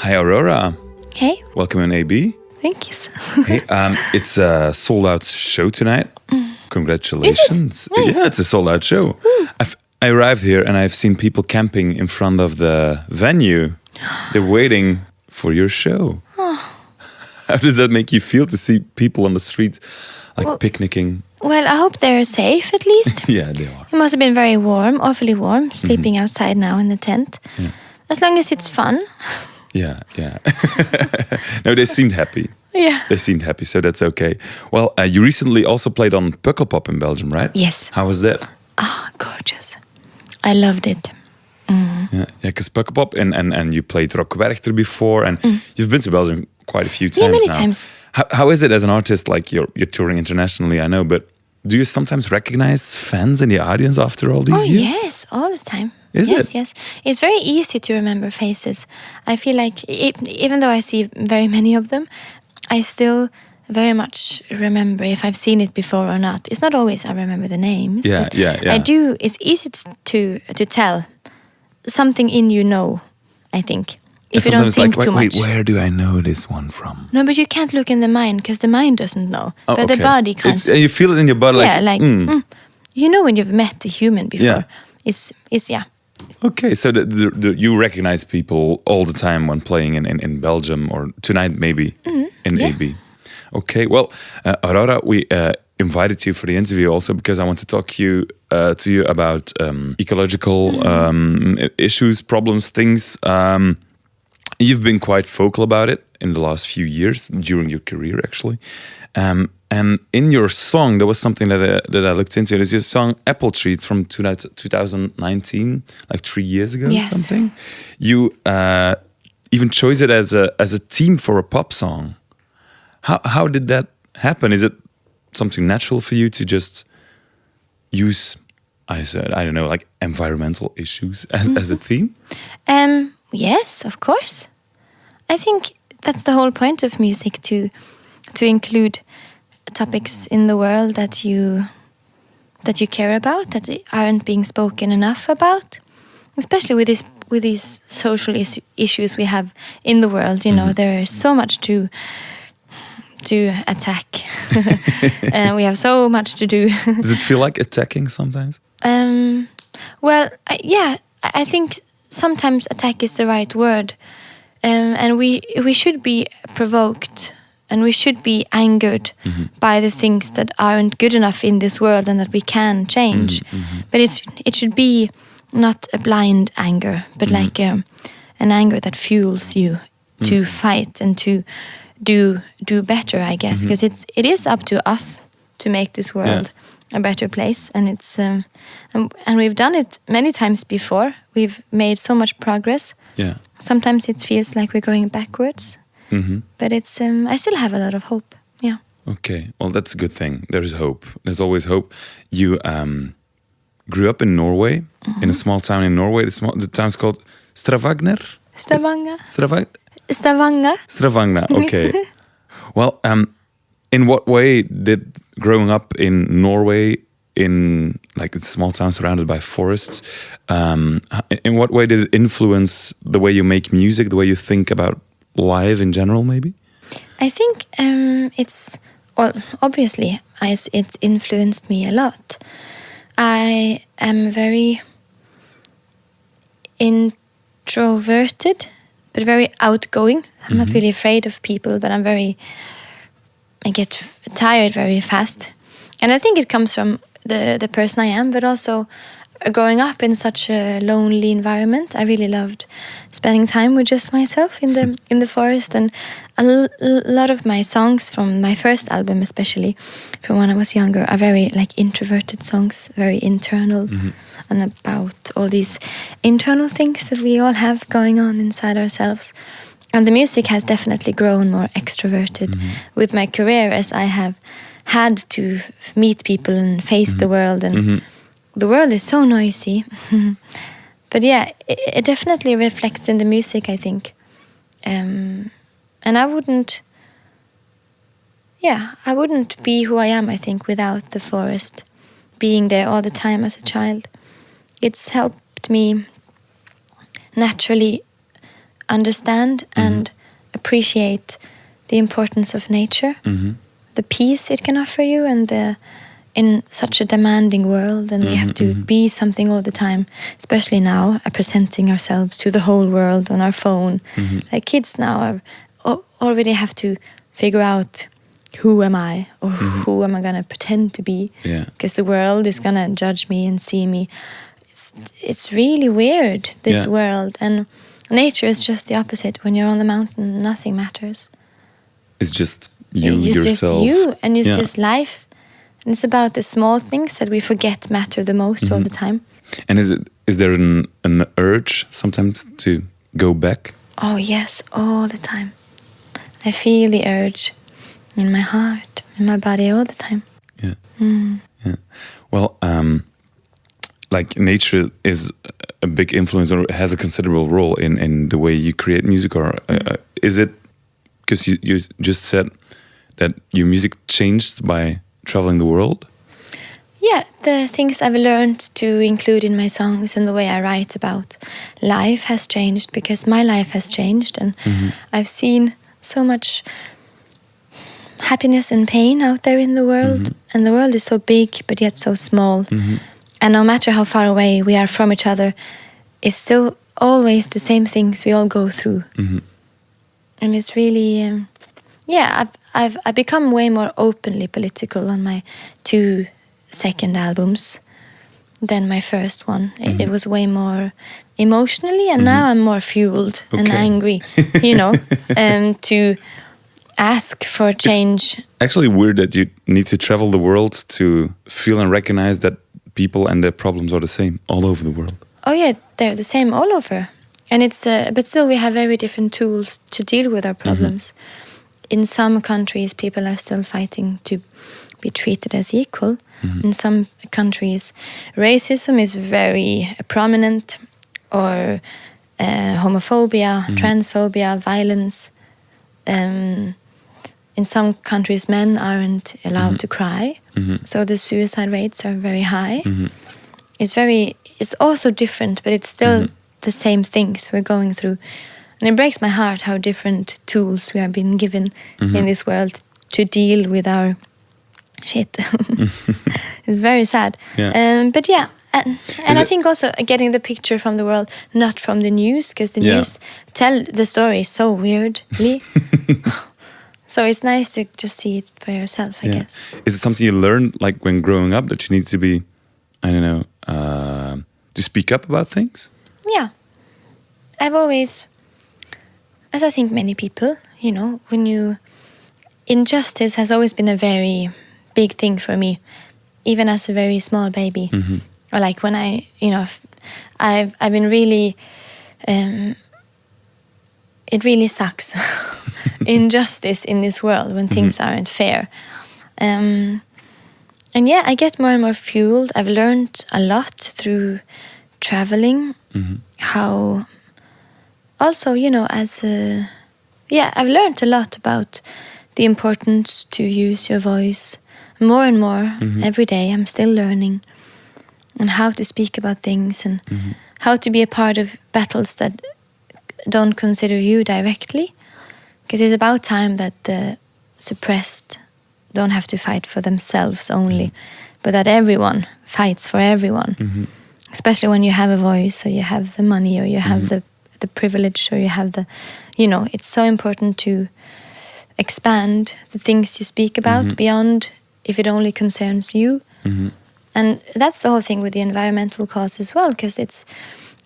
Hi, Aurora. Hey. Welcome in AB. Thank you. Hey, it's a sold-out show tonight. Congratulations. Nice. Yeah, it's a sold-out show. I arrived here and I've seen people camping in front of the venue. They're waiting for your show. How does that make you feel to see people on the street picnicking? Well, I hope they're safe at least. Yeah, they are. It must have been very warm, awfully warm, sleeping outside now in the tent. Yeah. As long as it's fun. Yeah. No, they seemed happy. Yeah. They seemed happy, so that's okay. Well, you recently also played on Pukkelpop in Belgium, right? Yes. How was that? Gorgeous. I loved it. Yeah, because Pukkelpop and you played Rock Werchter before, and you've been to Belgium quite a few times. Yeah, many now. times. How is it as an artist? Like you're touring internationally, I know, but do you sometimes recognize fans in the audience after all these years? Yes, all the time. Is it? Yes. It's very easy to remember faces. I feel like even though I see very many of them, I still very much remember if I've seen it before or not. It's not always I remember the names. Yeah. I do. It's easy to tell. Something in you know, I think. If you don't think too much. Wait, where do I know this one from? No, but you can't look in the mind because the mind doesn't know. Oh, but the body can't. You feel it in your body. You know when you've met a human before. Yeah. It's Okay, so you recognize people all the time when playing in Belgium or tonight maybe in AB. Okay, well, Aurora, we invited you for the interview also because I want to talk to you about ecological issues, problems, things. You've been quite vocal about it in the last few years, during your career actually. And in your song, there was something that I looked into. It is your song Apple Tree. It's from 2019, like 3 years ago or something. You even chose it as a theme for a pop song. How did that happen? Is it something natural for you to just use, I don't know, like environmental issues as a theme? Yes, of course. I think that's the whole point of music, to include topics in the world that you care about, that aren't being spoken enough about, especially with these social issues we have in the world. You know, there is so much to attack, and we have so much to do. Does it feel like attacking sometimes? Well, I think sometimes attack is the right word, and we should be provoked. And we should be angered by the things that aren't good enough in this world and that we can change. But it should be not a blind anger, but like an anger that fuels you to fight and to do better, I guess. Because it is up to us to make this world a better place. And it's and we've done it many times before. We've made so much progress. Yeah. Sometimes it feels like we're going backwards. But it's I still have a lot of hope. Yeah. Okay. Well, that's a good thing. There's hope. There's always hope. You grew up in Norway, in a small town in Norway. The town's called Stavanger. Stavanger. Okay. Well, in what way did growing up in Norway, in like a small town surrounded by forests, in what way did it influence the way you make music, the way you think about live in general, maybe? I think obviously it's influenced me a lot. I am very introverted, but very outgoing. I'm not really afraid of people, but I get tired very fast. And I think it comes from the person I am, but also growing up in such a lonely environment. I really loved spending time with just myself in the forest, and a lot of my songs from my first album, especially from when I was younger, are very like introverted songs, very internal, and about all these internal things that we all have going on inside ourselves. And the music has definitely grown more extroverted with my career, as I have had to meet people and face the world, and the world is so noisy. But yeah, it definitely reflects in the music, I think. And I wouldn't be who I am, I think, without the forest being there all the time as a child. It's helped me naturally understand and appreciate the importance of nature, the peace it can offer you, and in such a demanding world, and we have to be something all the time, especially now, presenting ourselves to the whole world on our phone. Like kids now already have to figure out, who am I, or who am I gonna pretend to be? Because the world is gonna judge me and see me. It's really weird, this world, and nature is just the opposite. When you're on the mountain, nothing matters. It's just you, it's yourself. Just you, and it's just life. And it's about the small things that we forget matter the most all the time. And is there an urge sometimes to go back? Oh yes, all the time. I feel the urge in my heart, in my body all the time. Yeah. Yeah. Well, like nature is a big influence, or has a considerable role in the way you create music, or is it because you just said that your music changed by traveling the world? Yeah, the things I've learned to include in my songs and the way I write about life has changed, because my life has changed, and I've seen so much happiness and pain out there in the world, and the world is so big but yet so small, and no matter how far away we are from each other, it's still always the same things we all go through. And it's really I've become way more openly political on my 2 second albums than my first one. It was way more emotionally, and now I'm more fueled and angry, to ask for change. It's actually weird that you need to travel the world to feel and recognize that people and their problems are the same all over the world. Oh yeah, they're the same all over. And it's but still we have very different tools to deal with our problems. In some countries, people are still fighting to be treated as equal. In some countries, racism is very prominent, or homophobia, transphobia, violence. In some countries, men aren't allowed to cry, so the suicide rates are very high. It's also different, but it's still the same things we're going through. And it breaks my heart how different tools we are being given in this world to deal with our shit. It's very sad. But yeah, and I think also getting the picture from the world, not from the news, because the news tell the story so weirdly. So it's nice to just see it for yourself, I guess. Is it something you learned, like when growing up, that you need to be, I don't know, to speak up about things? Yeah. I've always, as I think many people, injustice has always been a very big thing for me, even as a very small baby. Or like when I've been really, it really sucks. Injustice in this world when things aren't fair. And yeah, I get more and more fueled. I've learned a lot through traveling, how also, I've learned a lot about the importance to use your voice more and more every day. I'm still learning, and how to speak about things, and how to be a part of battles that don't consider you directly. Because it's about time that the suppressed don't have to fight for themselves only, but that everyone fights for everyone. Especially when you have a voice, or you have the money, or you have the privilege, or you have the, it's so important to expand the things you speak about beyond if it only concerns you. And that's the whole thing with the environmental cause as well, because it's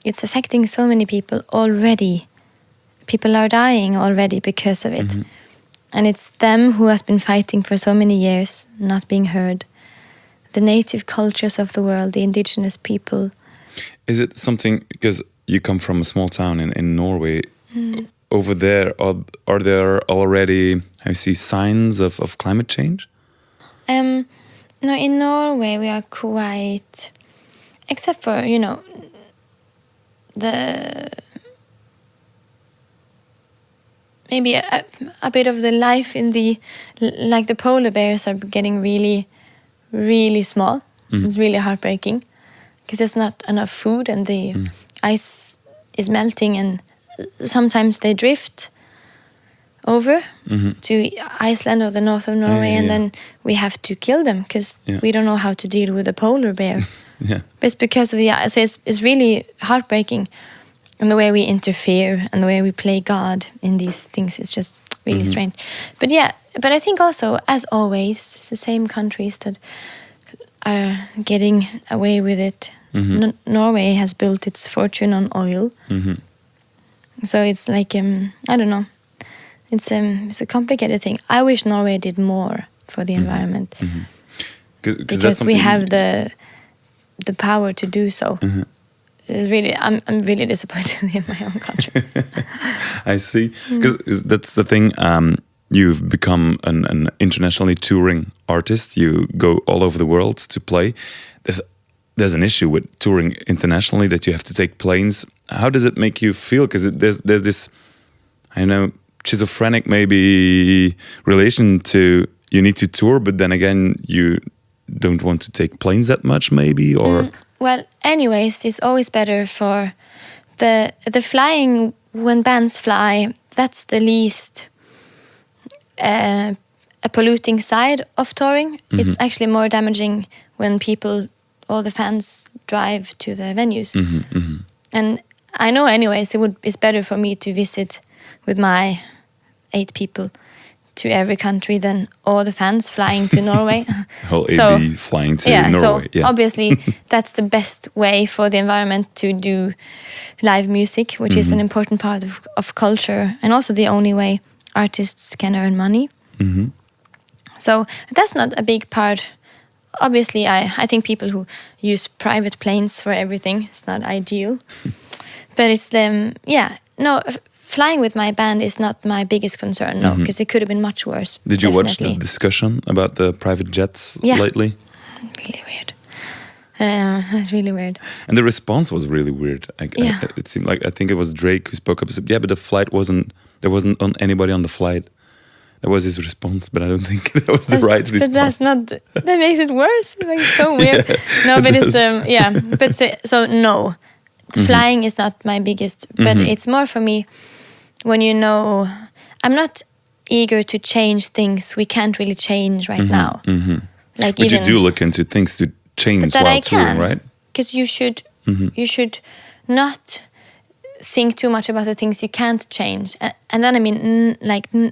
affecting so many people already. People are dying already because of it. And it's them who has been fighting for so many years, not being heard. The native cultures of the world, the indigenous people. Is it something, because you come from a small town in Norway, over there, are there already, signs of climate change? No, in Norway we are quite, except for, maybe a bit of the life in like the polar bears are getting really, really small. It's really heartbreaking, because there's not enough food, and the ice is melting, and sometimes they drift over to Iceland or the north of Norway, and then we have to kill them because we don't know how to deal with a polar bear. But it's because of so it's really heartbreaking, and the way we interfere and the way we play God in these things is just really strange. But but I think also, as always, it's the same countries that are getting away with it. Norway has built its fortune on oil, so it's like I don't know. It's a complicated thing. I wish Norway did more for the environment, because we have the power to do so. It's really, I'm really disappointed in my own country. I see, because that's the thing. You've become an internationally touring artist. You go all over the world to play. There's an issue with touring internationally that you have to take planes. How does it make you feel? Because there's this, I know, schizophrenic maybe relation to you need to tour, but then again you don't want to take planes that much, maybe, or. Well, anyways, it's always better for the flying. When bands fly, that's the least a polluting side of touring. It's actually more damaging when all the fans drive to the venues. And I know, anyways, it's better for me to visit with my 8 people to every country than all the fans flying to Norway. Whole AB flying to Norway. So obviously that's the best way for the environment to do live music, which is an important part of culture, and also the only way artists can earn money. So that's not a big part. Obviously, I think people who use private planes for everything is not ideal. But it's flying with my band is not my biggest concern, no, because it could have been much worse. Did you watch the discussion about the private jets lately? Really weird. It's really weird. And the response was really weird. It seemed like, I think it was Drake who spoke up and said, but the flight there wasn't anybody on the flight. That was his response, but I don't think that was the right response. But that makes it worse. It's like so weird. No, but it's but so no. Flying is not my biggest, but it's more for me when I'm not eager to change things we can't really change right now. Like, but you do look into things to change while touring, right? Because you should not think too much about the things you can't change, and then I mean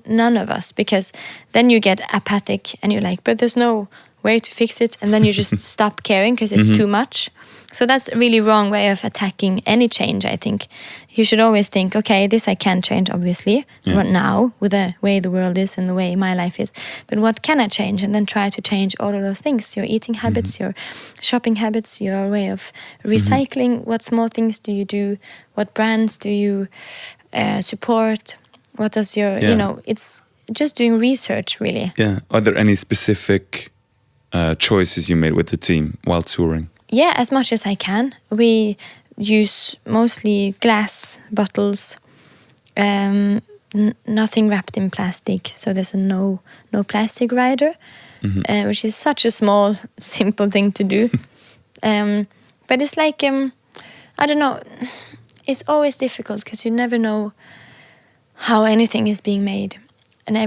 none of us, because then you get apathic and you're like, but there's no way to fix it, and then you just stop caring because it's too much. So that's a really wrong way of attacking any change. I think you should always think, okay, this I can change, obviously, right now with the way the world is and the way my life is. But what can I change? And then try to change all of those things: your eating habits, your shopping habits, your way of recycling. What small things do you do? What brands do you support? What does your, it's just doing research, really. Yeah. Are there any specific choices you made with the team while touring? Yeah, as much as I can. We use mostly glass bottles, nothing wrapped in plastic. So there's a no plastic rider, which is such a small, simple thing to do. But it's like, I don't know, it's always difficult because you never know how anything is being made. And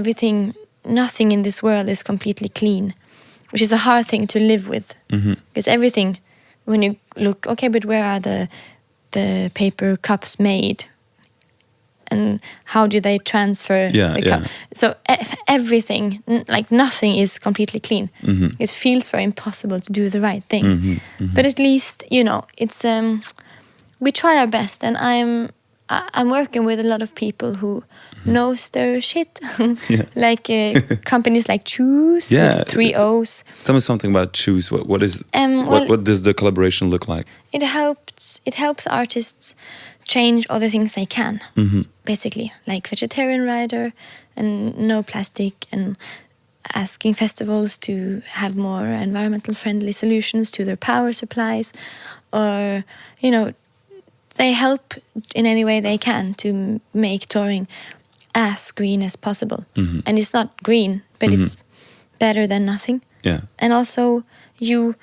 nothing in this world is completely clean, which is a hard thing to live with. Because everything, when you look, okay, but where are the paper cups made? And how do they transfer the cup? So everything, like nothing is completely clean. It feels very impossible to do the right thing. But at least, it's we try our best, and I'm working with a lot of people who knows their shit. Like companies like Choose with 3 O's. Tell me something about Choose. What is what does the collaboration look like? It helps artists change all the things they can, basically, like vegetarian rider and no plastic, and asking festivals to have more environmental friendly solutions to their power supplies, or they help in any way they can to make touring as green as possible. And it's not green, but it's better than nothing. And also you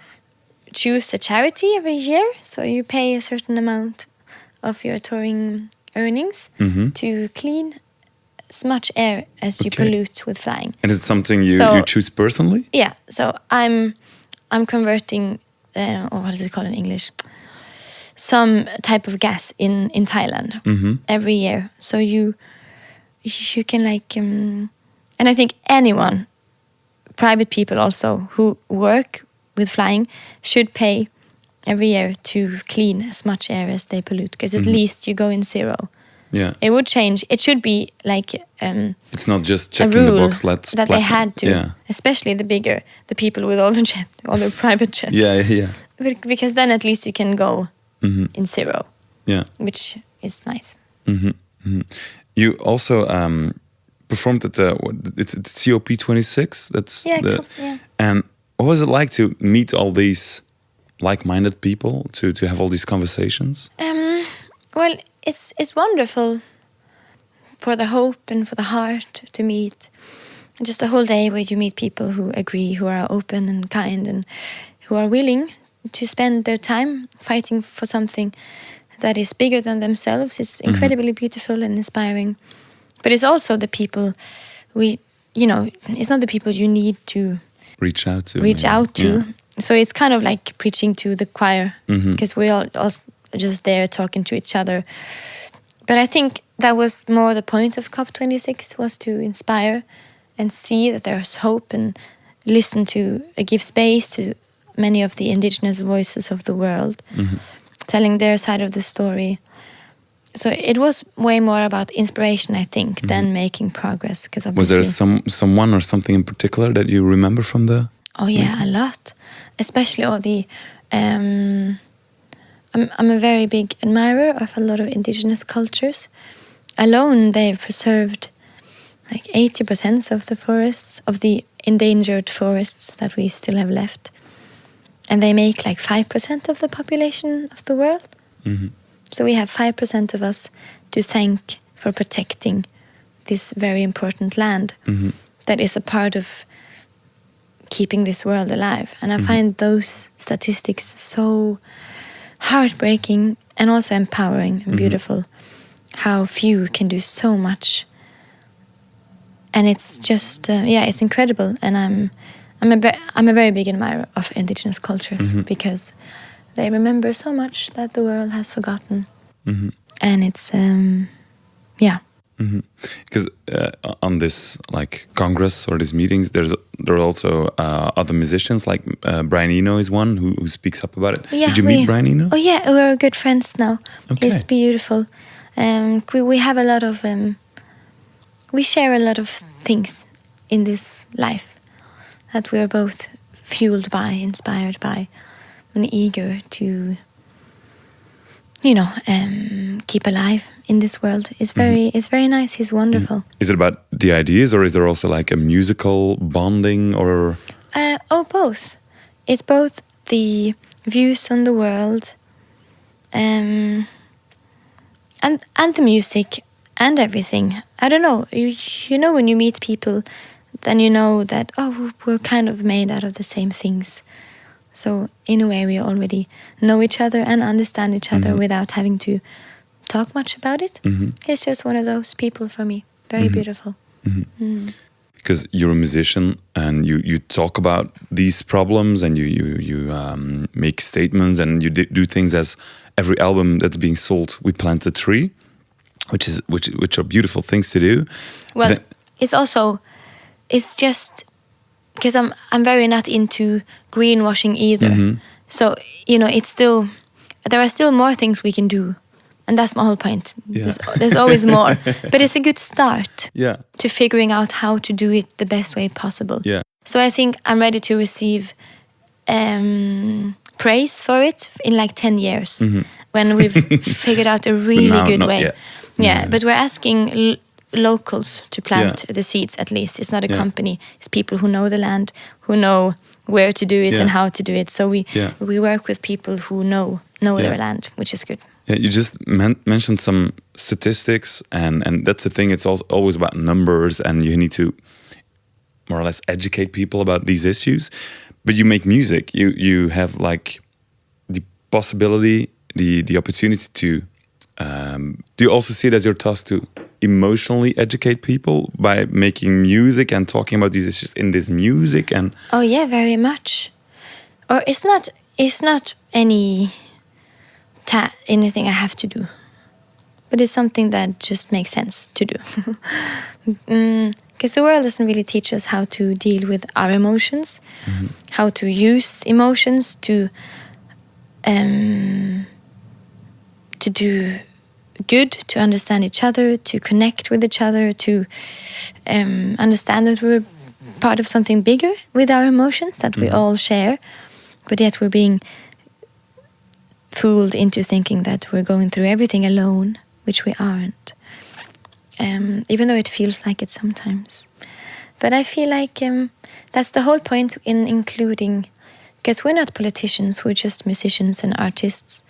choose a charity every year, so you pay a certain amount of your touring earnings to clean as much air as you Okay. pollute with flying. And is it something you choose personally? Yeah, so I'm converting, or what is it called in English? Some type of gas in Thailand every year. So you can like, and I think anyone, private people also who work with flying, should pay every year to clean as much air as they pollute, because at least you go in zero. Yeah. It would change. It should be like It's not just a checking the rule box. Let's that they had to, Yeah. especially the people with all the private jets. Yeah. Because then at least you can go in zero, Yeah. which is nice. You also performed at it's COP26. That's Yeah. And what was it like to meet all these like-minded people, to have all these conversations? Well, it's wonderful for the hope and for the heart to meet. Just a whole day where you meet people who agree, who are open and kind, and who are willing to spend their time fighting for something that is bigger than themselves. It's incredibly beautiful and inspiring. But it's also the people it's not the people you need to Reach out to. Yeah. Yeah. So it's kind of like preaching to the choir, because we're all just there talking to each other. But I think that was more the point of COP26, was to inspire and see that there's hope, and listen to, give space to many of the indigenous voices of the world, telling their side of the story. So it was way more about inspiration, I think, than making progress. Because Was there someone or something in particular that you remember from the? Oh yeah, a lot. Especially all the. I'm a very big admirer of a lot of indigenous cultures. Alone, they've preserved like 80% of the forests, of the endangered forests that we still have left. And they make like 5% of the population of the world. So we have 5% of us to thank for protecting this very important land that is a part of keeping this world alive. And I find those statistics so heartbreaking and also empowering and beautiful. How few can do so much. And it's just, it's incredible. And I'm a very big admirer of indigenous cultures, because they remember so much that the world has forgotten. And it's, Because on this like Congress or these meetings, there are also other musicians, like Brian Eno is one who speaks up about it. Yeah, Did you meet Brian Eno? Oh yeah, we're good friends now. Okay. He's beautiful. We have a lot of, we share a lot of things in this life that we're both fueled by, inspired by, and eager to, keep alive in this world. It's very nice. He's wonderful. Is it about the ideas, or is there also like a musical bonding, or? Both. It's both the views on the world, and the music and everything. I don't know. You know, when you meet people, then you know that we're kind of made out of the same things. So in a way, we already know each other and understand each other without having to talk much about it. He's just one of those people for me. Very beautiful. Because you're a musician and you talk about these problems, and you make statements, and you do things as every album that's being sold, we plant a tree, which are beautiful things to do. Well, it's just because I'm very not into greenwashing either. So it's still, there are still more things we can do, and that's my whole point. Yeah. There's always more, but it's a good start. Yeah. To figuring out how to do it the best way possible. Yeah. So I think I'm ready to receive praise for it in like 10 years, when we've figured out a really good way. Yet. Yeah, but we're asking locals to plant the seeds. At least it's not a company. It's people who know the land, who know where to do it and how to do it. So we work with people who know their land, which is good. Yeah, you just mentioned some statistics, and that's the thing. It's always about numbers, and you need to more or less educate people about these issues. But you make music. You have like the possibility, the opportunity to Do you also see it as your task to emotionally educate people by making music and talking about these issues in this music? And oh yeah, very much. Or it's not anything I have to do, but it's something that just makes sense to do. Because the world doesn't really teach us how to deal with our emotions, how to use emotions to do good, to understand each other, to connect with each other, to understand that we're part of something bigger with our emotions that we all share, but yet we're being fooled into thinking that we're going through everything alone, which we aren't. Even though it feels like it sometimes. But I feel like that's the whole point in including, because we're not politicians, we're just musicians and artists.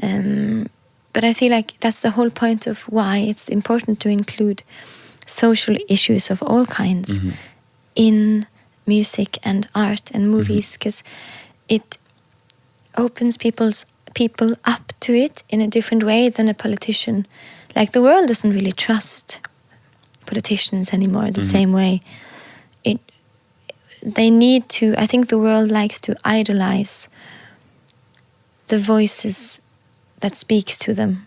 But I feel like that's the whole point of why it's important to include social issues of all kinds in music and art and movies, because it opens people up to it in a different way than a politician. Like the world doesn't really trust politicians anymore the same way. They need to, I think the world likes to idolize the voices that speaks to them.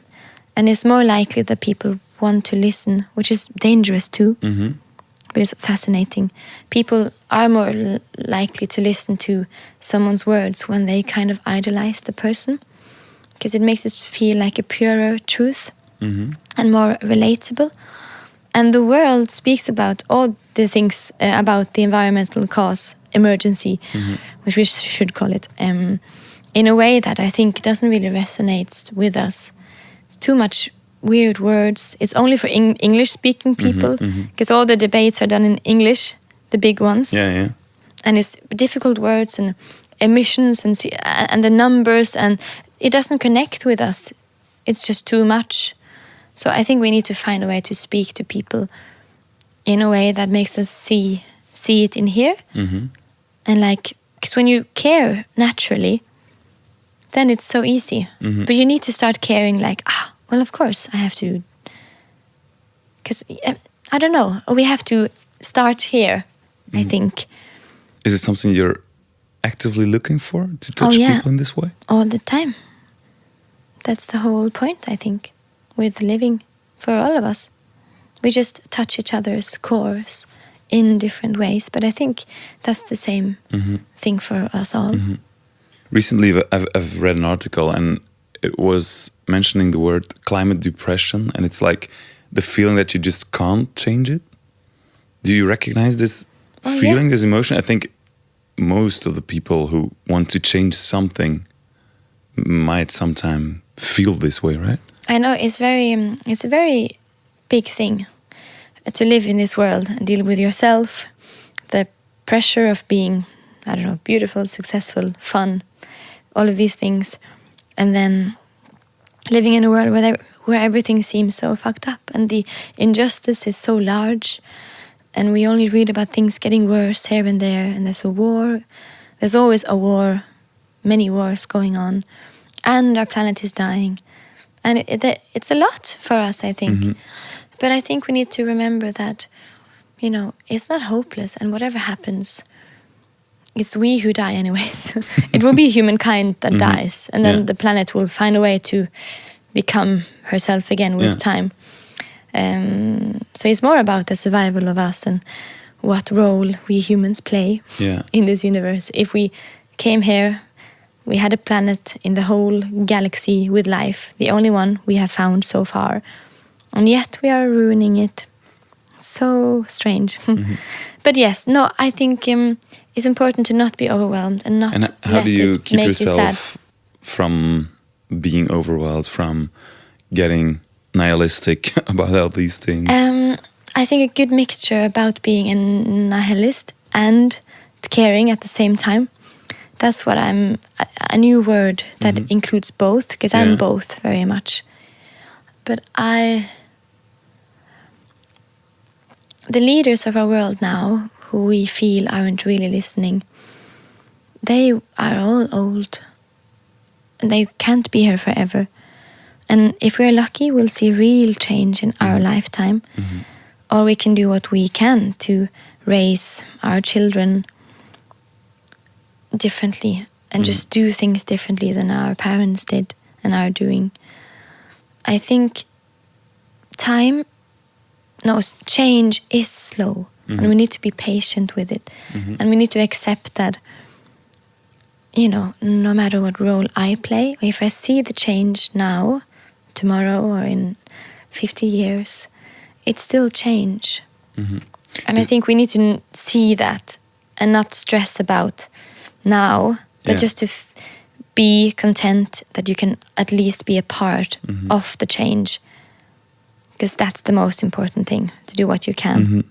And it's more likely that people want to listen, which is dangerous too, but it's fascinating. People are more likely to listen to someone's words when they kind of idolize the person, because it makes it feel like a purer truth and more relatable. And the world speaks about all the things about the environmental cause, emergency, which we should call it, in a way that I think doesn't really resonate with us. It's too much weird words. It's only for English-speaking people, because all the debates are done in English, the big ones. Yeah. And it's difficult words and emissions and the numbers, and it doesn't connect with us. It's just too much. So I think we need to find a way to speak to people in a way that makes us see it in here. And like, because when you care naturally, then it's so easy. But you need to start caring like, well, of course I have to, because I don't know, we have to start here, I think. Is it something you're actively looking for, to touch people in this way? All the time. That's the whole point, I think, with living for all of us. We just touch each other's cores in different ways, but I think that's the same thing for us all. Recently, I've read an article and it was mentioning the word climate depression, and it's like the feeling that you just can't change it. Do you recognize this feeling, this emotion? I think most of the people who want to change something might sometime feel this way, right? I know it's a very big thing to live in this world and deal with yourself, the pressure of being, I don't know, beautiful, successful, fun, all of these things, and then living in a world where everything seems so fucked up and the injustice is so large, and we only read about things getting worse here and there, and there's a war, there's always a war, many wars going on, and our planet is dying. And it's a lot for us, I think. But I think we need to remember that, you know, it's not hopeless, and whatever happens, it's we who die anyways. It will be humankind that dies, and then the planet will find a way to become herself again with time. So it's more about the survival of us and what role we humans play in this universe. If we came here, we had a planet in the whole galaxy with life, the only one we have found so far, and yet we are ruining it. So strange. But yes, no, I think it's important to not be overwhelmed and not let it make you sad. How do you keep yourself from being overwhelmed, from getting nihilistic about all these things? I think a good mixture about being a nihilist and caring at the same time. That's what I'm, a new word that includes both, because I'm both very much. But the leaders of our world now, who we feel aren't really listening, they are all old. And they can't be here forever. And if we're lucky, we'll see real change in our lifetime. Or we can do what we can to raise our children differently and just do things differently than our parents did and are doing. I think change is slow, and we need to be patient with it. And we need to accept that, no matter what role I play, or if I see the change now, tomorrow, or in 50 years, it's still change. And I think we need to see that and not stress about now, but just to be content that you can at least be a part of the change. Because that's the most important thing, to do what you can.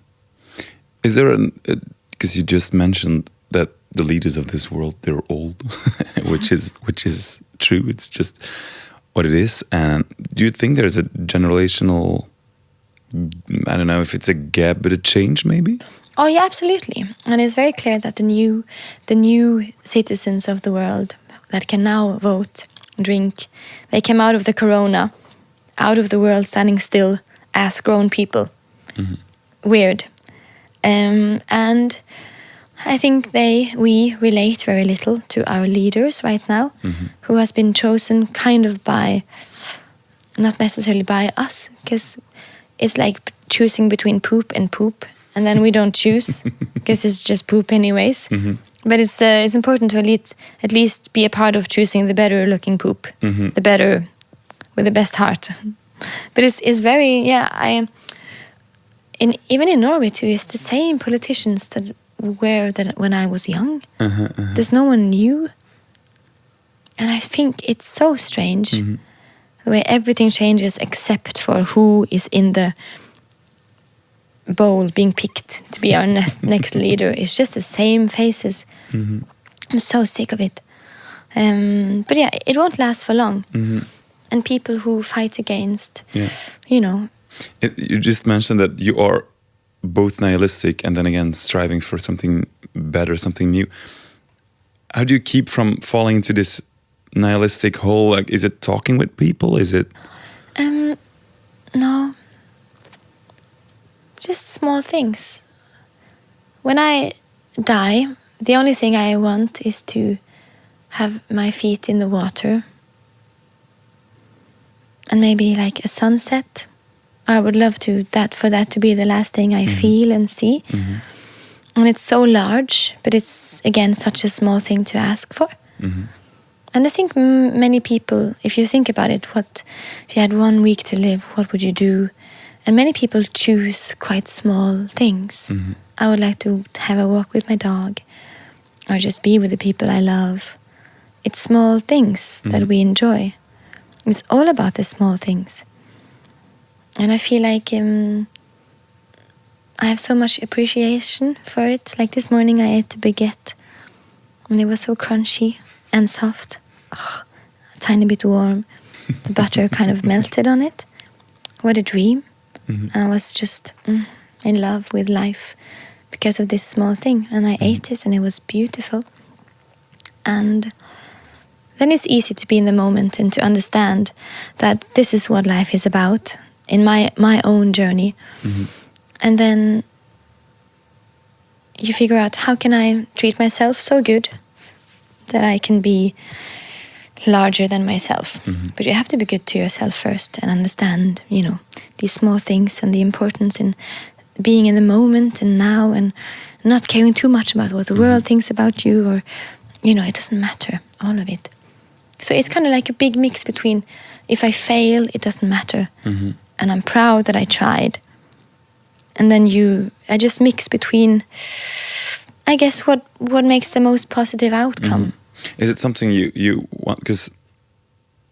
Is there because you just mentioned that the leaders of this world, they're old, which is true. It's just what it is. And do you think there's a generational, I don't know if it's a gap, but a change maybe? Oh yeah, absolutely. And it's very clear that the new citizens of the world that can now vote, drink, they came out of the corona, out of the world standing still as grown people. Weird. And I think we relate very little to our leaders right now, who has been chosen kind of by, not necessarily by us, because it's like choosing between poop and poop, and then we don't choose because it's just poop anyways. But it's important to at least be a part of choosing the better looking poop, the better, with the best heart. But it's very, even in Norway too, it's the same politicians that were that when I was young. There's no one new. And I think it's so strange the way everything changes except for who is in the bowl being picked to be our next leader. It's just the same faces. I'm so sick of it. But yeah, it won't last for long. And people who fight against, You just mentioned that you are both nihilistic and then again striving for something better, something new. How do you keep from falling into this nihilistic hole? Like, is it talking with people? Is it? No. Just small things. When I die, the only thing I want is to have my feet in the water. And maybe like a sunset. I would love for that to be the last thing I feel and see. And it's so large, but it's again such a small thing to ask for. And I think many people, if you think about it, if you had 1 week to live, what would you do? And many people choose quite small things. I would like to have a walk with my dog, or just be with the people I love. It's small things that we enjoy. It's all about the small things. And I feel like I have so much appreciation for it. Like this morning I ate a baguette and it was so crunchy and soft. A tiny bit warm. The butter kind of melted on it. What a dream. And I was just in love with life because of this small thing. And I ate it and it was beautiful. And then it's easy to be in the moment and to understand that this is what life is about in my own journey. And then you figure out, how can I treat myself so good that I can be larger than myself? But you have to be good to yourself first and understand, these small things and the importance in being in the moment and now, and not caring too much about what the world thinks about you, or, it doesn't matter, all of it. So it's kind of like a big mix between, if I fail, it doesn't matter. And I'm proud that I tried. And then I just mix between, I guess, what makes the most positive outcome. Is it something you want? Because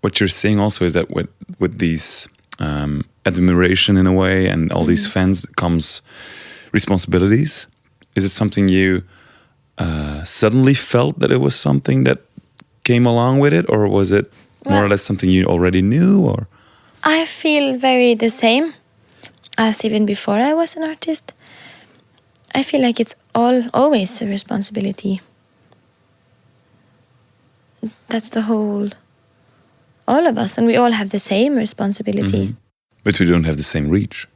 what you're saying also is that with these admiration in a way and all these fans comes responsibilities. Is it something you suddenly felt that it was something that came along with it, or was it more or less something you already knew? Or I feel very the same as even before I was an artist. I feel like it's always a responsibility. That's the whole all of us, and we all have the same responsibility. But we don't have the same reach.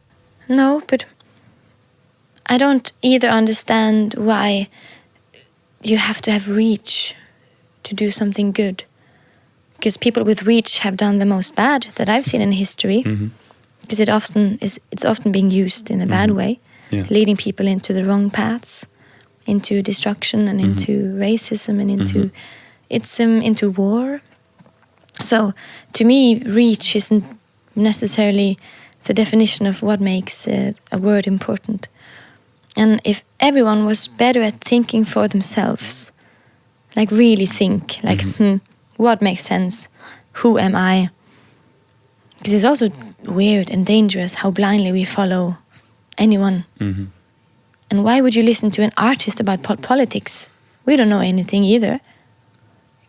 No, but I don't either understand why you have to have reach to do something good. Because people with reach have done the most bad that I've seen in history. Because it's often being used in a bad way, leading people into the wrong paths, into destruction and into racism and into war. So to me, reach isn't necessarily the definition of what makes a word important. And if everyone was better at thinking for themselves, like really think, like, what makes sense? Who am I? Because it's also weird and dangerous how blindly we follow anyone. And why would you listen to an artist about politics? We don't know anything either.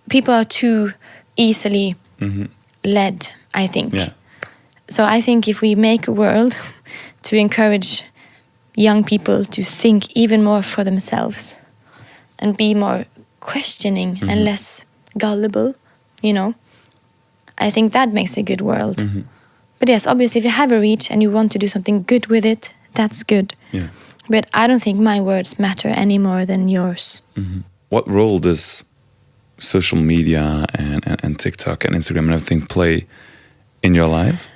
People are too easily led, I think. Yeah. So I think if we make a world to encourage young people to think even more for themselves and be more questioning and less gullible, I think that makes a good world. But yes, obviously if you have a reach and you want to do something good with it, that's good. Yeah. But I don't think my words matter any more than yours. What role does social media and TikTok and Instagram and everything play in your life?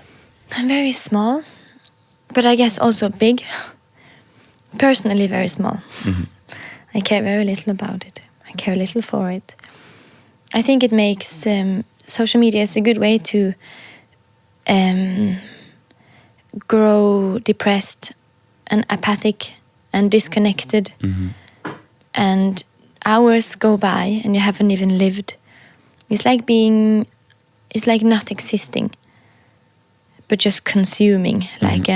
I'm very small, but I guess also big. Personally very small. I care very little about it. I care little for it. I think it makes social media is a good way to grow depressed and apathic and disconnected. And hours go by and you haven't even lived. It's like not existing, but just consuming, like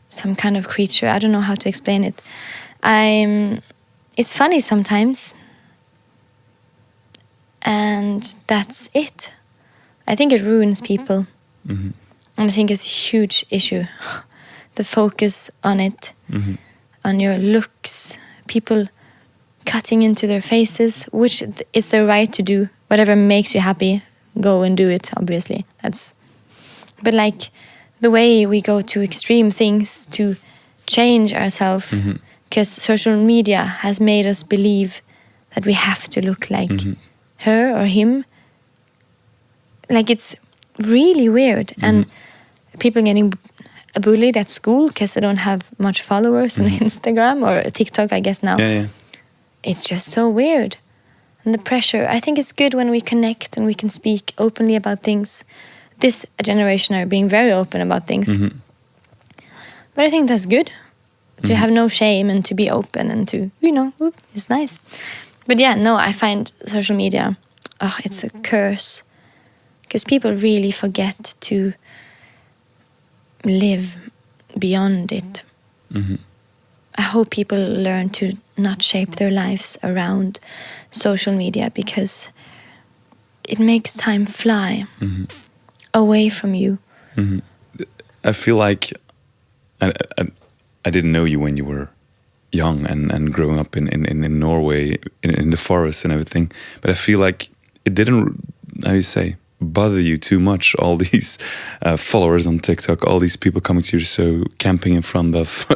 some kind of creature. I don't know how to explain it. It's funny sometimes, and that's it. I think it ruins people, and I think it's a huge issue. The focus on it, on your looks, people cutting into their faces, which is their right to do. Whatever makes you happy, go and do it, obviously. But like the way we go to extreme things to change ourselves, because social media has made us believe that we have to look like her or him. Like it's really weird. And people getting bullied at school because they don't have much followers on Instagram or TikTok, I guess now. Yeah. It's just so weird. And the pressure, I think it's good when we connect and we can speak openly about things. This generation are being very open about things. But I think that's good. To have no shame and to be open and to, it's nice. But yeah, no, I find social media, it's a curse. Because people really forget to live beyond it. I hope people learn to not shape their lives around social media, because it makes time fly away from you. I feel like I didn't know you when you were young and growing up in Norway, in the forest and everything. But I feel like it didn't, how you say, bother you too much, all these followers on TikTok, all these people coming to you, so camping in front of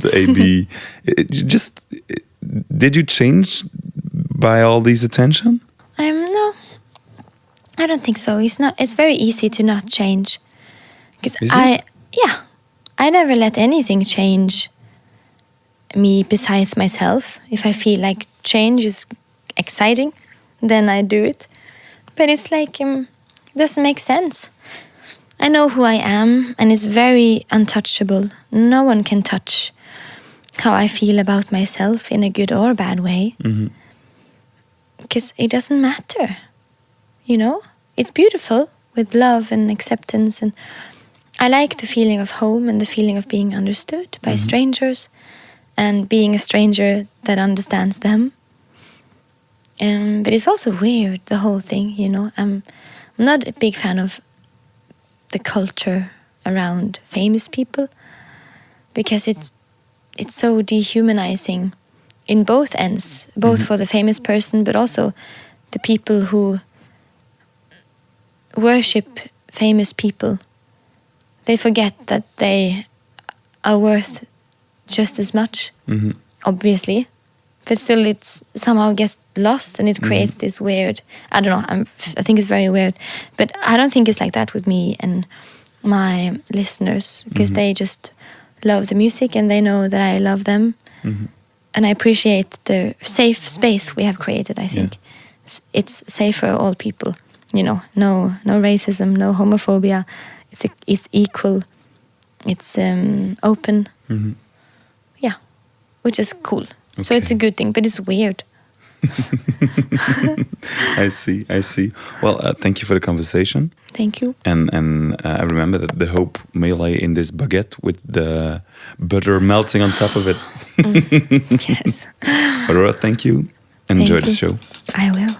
the AB. Did you change by all these attention? No, I don't think so. It's very easy to not change. Because I never let anything change me besides myself. If I feel like change is exciting, then I do it. But it's like, it doesn't make sense. I know who I am, and it's very untouchable. No one can touch how I feel about myself in a good or bad way. Because it doesn't matter, It's beautiful with love and acceptance. And I like the feeling of home and the feeling of being understood by strangers and being a stranger that understands them. But it's also weird, the whole thing, I'm not a big fan of the culture around famous people, because it's so dehumanizing in both ends, both for the famous person, but also the people who worship famous people, they forget that they are worth just as much, obviously. But still, it's somehow gets lost, and it creates this weird. I don't know. I think it's very weird, but I don't think it's like that with me and my listeners, because they just love the music and they know that I love them, and I appreciate the safe space we have created. I think it's safe for all people. You know, no racism, no homophobia. It's equal. It's open. Yeah, which is cool. Okay. So it's a good thing, but it's weird. I see. Well, thank you for the conversation. Thank you. And I remember that the hope may lay in this baguette with the butter melting on top of it. Yes. Aurora, thank you. Enjoy the show. I will.